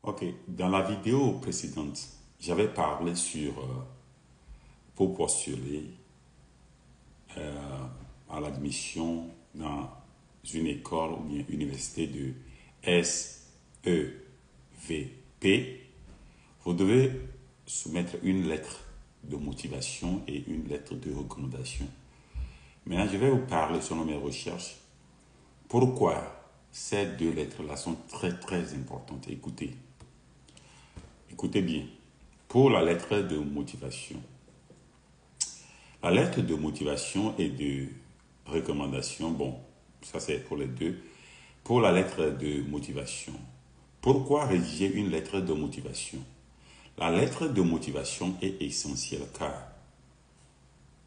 Ok, dans la vidéo précédente, j'avais parlé sur pour postuler à l'admission dans une école ou bien université de SEVP, vous devez soumettre une lettre de motivation et une lettre de recommandation. Maintenant, je vais vous parler selon mes recherches. Pourquoi ces deux lettres-là sont très importantes. Écoutez bien. Pour la lettre de motivation. La lettre de motivation et de recommandation, bon, ça c'est pour les deux. Pour la lettre de motivation, pourquoi rédiger une lettre de motivation? La lettre de motivation est essentielle car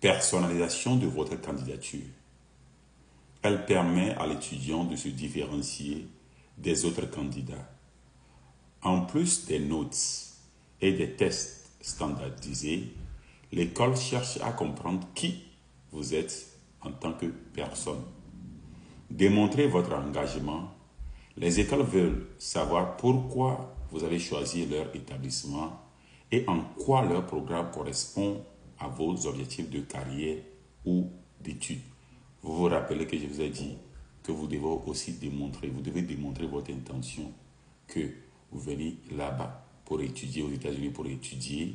personnalisation de votre candidature. Elle permet à l'étudiant de se différencier des autres candidats. En plus des notes et des tests standardisés, l'école cherche à comprendre qui vous êtes en tant que personne. Démontrez votre engagement. Les écoles veulent savoir pourquoi vous avez choisi leur établissement et en quoi leur programme correspond à vos objectifs de carrière ou d'études. Vous vous rappelez que je vous ai dit que vous devez aussi démontrer, vous devez démontrer votre intention que vous venez là-bas pour étudier aux États-Unis, pour étudier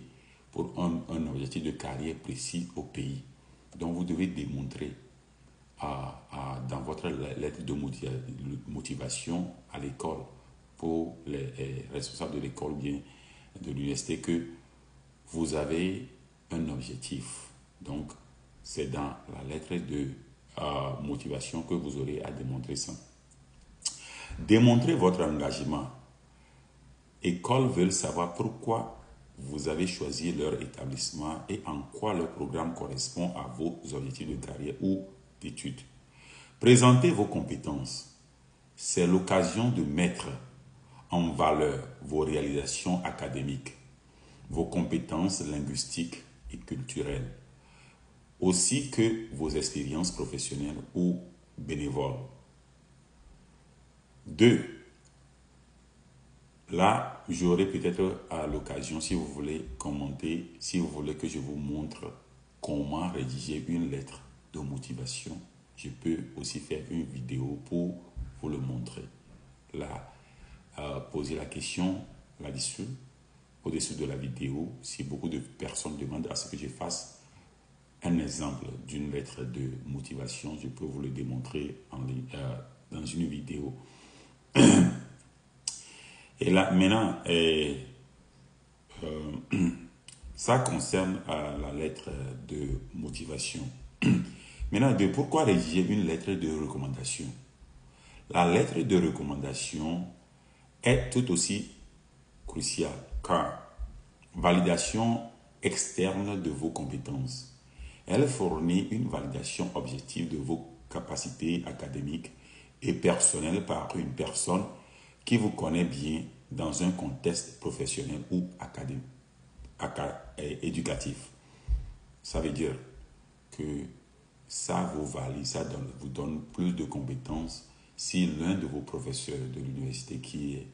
pour un objectif de carrière précis au pays. Donc vous devez démontrer dans votre lettre de motivation à l'école pour les responsables de l'école ou bien de l'université que vous avez un objectif. Donc c'est dans la lettre de motivation que vous aurez à démontrer ça. Démontrez votre engagement. Écoles veulent savoir pourquoi vous avez choisi leur établissement et en quoi leur programme correspond à vos objectifs de carrière ou d'études. Présentez vos compétences. C'est l'occasion de mettre en valeur vos réalisations académiques, vos compétences linguistiques et culturelles, aussi que vos expériences professionnelles ou bénévoles. 2. Là, j'aurai peut-être à l'occasion, si vous voulez commenter, si vous voulez que je vous montre comment rédiger une lettre de motivation, je peux aussi faire une vidéo pour vous le montrer. Là, poser la question là-dessus, au-dessus de la vidéo, si beaucoup de personnes demandent à ce que je fasse un exemple d'une lettre de motivation, je peux vous le démontrer dans une vidéo. Et là, maintenant, ça concerne la lettre de motivation. Maintenant, pourquoi rédiger une lettre de recommandation? La lettre de recommandation est tout aussi cruciale car validation externe de vos compétences. Elle fournit une validation objective de vos capacités académiques et personnelles par une personne qui vous connaît bien dans un contexte professionnel ou académique, éducatif. Ça veut dire que ça vous valide, vous donne plus de compétences si l'un de vos professeurs de l'université qui est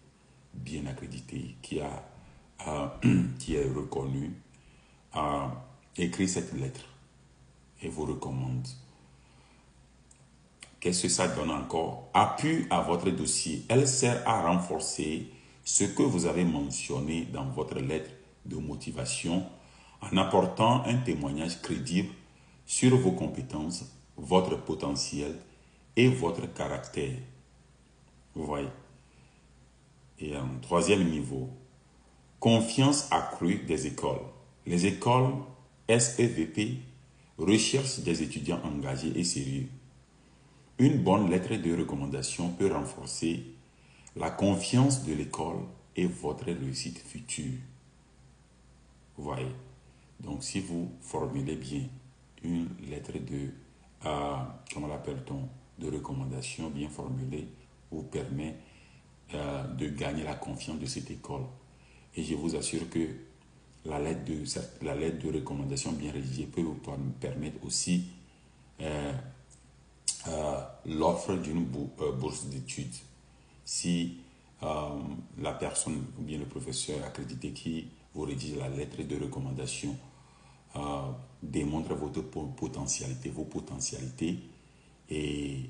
bien accrédité, qui est reconnu, a écrit cette lettre et vous recommande. Qu'est-ce que ça donne encore? Appui à votre dossier. Elle sert à renforcer ce que vous avez mentionné dans votre lettre de motivation en apportant un témoignage crédible sur vos compétences, votre potentiel et votre caractère. Vous voyez? Et en troisième niveau, confiance accrue des écoles. Les écoles SEVP recherchent des étudiants engagés et sérieux. Une bonne lettre de recommandation peut renforcer la confiance de l'école et votre réussite future. Vous voyez? Donc, si vous formulez bien une lettre de, comment l'appelle-t-on, de recommandation bien formulée, vous permet de gagner la confiance de cette école. Et je vous assure que la lettre de recommandation bien rédigée peut vous permettre aussi l'offre d'une bourse d'études. Si la personne ou bien le professeur accrédité qui vous rédige la lettre de recommandation démontre votre potentialité, vos potentialités et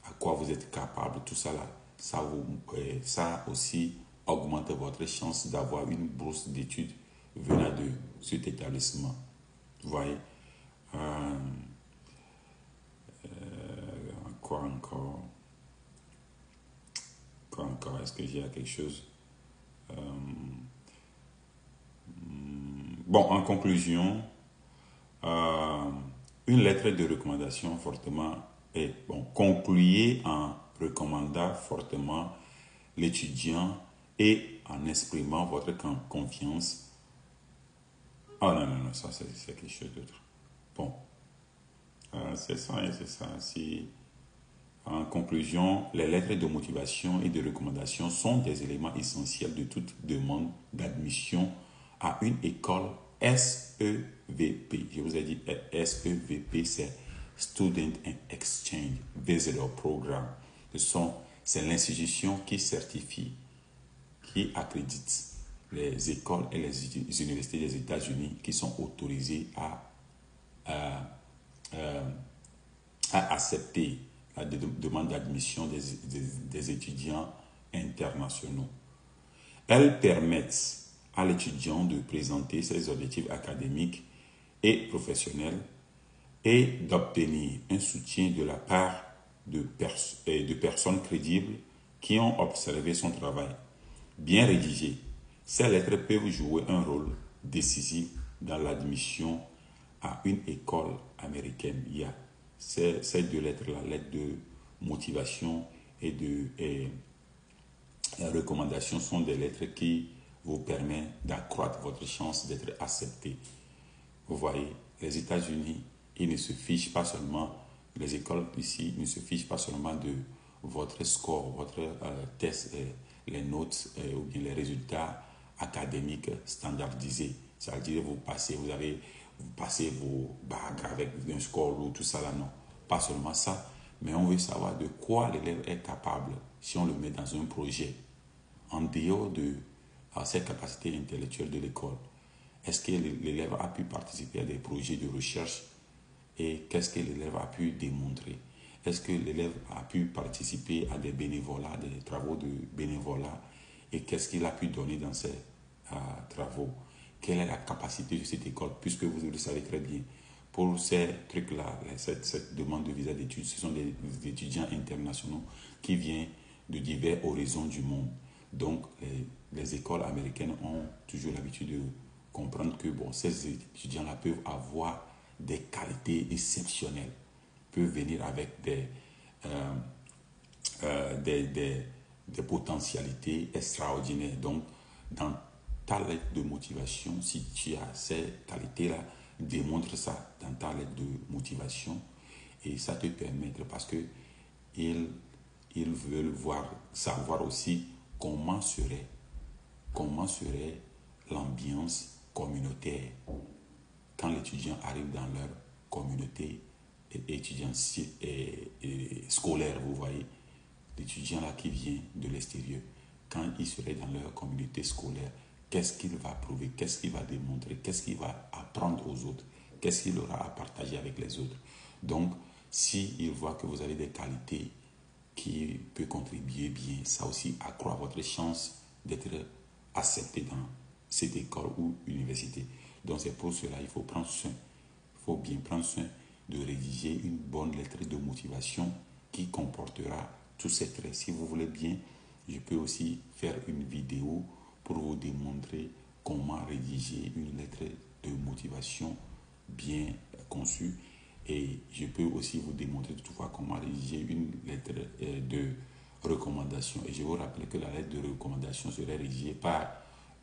à quoi vous êtes capable, tout ça là, ça aussi augmente votre chance d'avoir une bourse d'études venant de cet établissement. Vous voyez, quoi encore, est-ce que j'ai quelque chose? Bon, en conclusion, une lettre de recommandation fortement est bon, concluez en recommandant fortement l'étudiant et en exprimant votre confiance. Ah non, non, non, ça c'est quelque chose d'autre. Bon, c'est ça, c'est ça. En conclusion, les lettres de motivation et de recommandation sont des éléments essentiels de toute demande d'admission à une école SEVP. Je vous ai dit SEVP, c'est Student Exchange Visitor Program. C'est l'institution qui certifie, qui accrédite les écoles et les universités des États-Unis qui sont autorisées à accepter la demande d'admission des étudiants internationaux. Elles permettent à l'étudiant de présenter ses objectifs académiques et professionnels et d'obtenir un soutien de la part de personnes crédibles qui ont observé son travail. Bien rédigées, ces lettres peuvent jouer un rôle décisif dans l'admission à une école américaine. Il y a ces deux lettres, la lettre de motivation et la recommandation sont des lettres qui vous permettent d'accroître votre chance d'être accepté. Vous voyez, les États-Unis, ils ne se fichent pas seulement, les écoles ici ne se fichent pas seulement de votre score, votre test, les notes ou bien les résultats académiques standardisés. C'est-à-dire vous passez vos bacs avec un score lourd, tout ça là, non. Pas seulement ça, mais on veut savoir de quoi l'élève est capable si on le met dans un projet en dehors de ses capacités intellectuelles de l'école. Est-ce que l'élève a pu participer à des projets de recherche et qu'est-ce que l'élève a pu démontrer? Est-ce que l'élève a pu participer à des bénévolats, des travaux de bénévolat et qu'est-ce qu'il a pu donner dans ces travaux? Quelle est la capacité de cette école? Puisque vous le savez très bien, pour ces trucs-là, cette demande de visa d'études, ce sont des étudiants internationaux qui viennent de divers horizons du monde. Donc, les écoles américaines ont toujours l'habitude de comprendre que bon, ces étudiants-là peuvent avoir des qualités exceptionnelles, peuvent venir avec des potentialités extraordinaires. Donc, dans ta lettre de motivation, si tu as ces qualités-là, démontre ça dans ta lettre de motivation et ça te permettra parce que ils veulent savoir aussi comment serait l'ambiance communautaire quand l'étudiant arrive dans leur communauté étudiante et scolaire, vous voyez, l'étudiant là qui vient de l'extérieur, quand il serait dans leur communauté scolaire, qu'est-ce qu'il va prouver, qu'est-ce qu'il va démontrer, qu'est-ce qu'il va apprendre aux autres, qu'est-ce qu'il aura à partager avec les autres. Donc, s'il voit que vous avez des qualités qui peuvent contribuer bien, ça aussi accroît votre chance d'être accepté dans cette école ou université. Donc, c'est pour cela qu'il faut prendre soin, il faut bien prendre soin de rédiger une bonne lettre de motivation qui comportera tous ces traits. Si vous voulez bien, je peux aussi faire une vidéo pour vous démontrer comment rédiger une lettre de motivation bien conçue. Et je peux aussi vous démontrer toutefois comment rédiger une lettre de recommandation. Et je vous rappelle que la lettre de recommandation serait rédigée par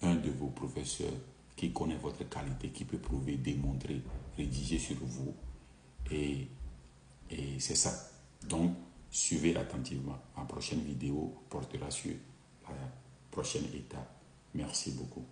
un de vos professeurs qui connaît votre qualité, qui peut prouver, démontrer, rédiger sur vous. Et c'est ça. Donc, suivez attentivement. La prochaine vidéo portera sur la prochaine étape. Merci beaucoup.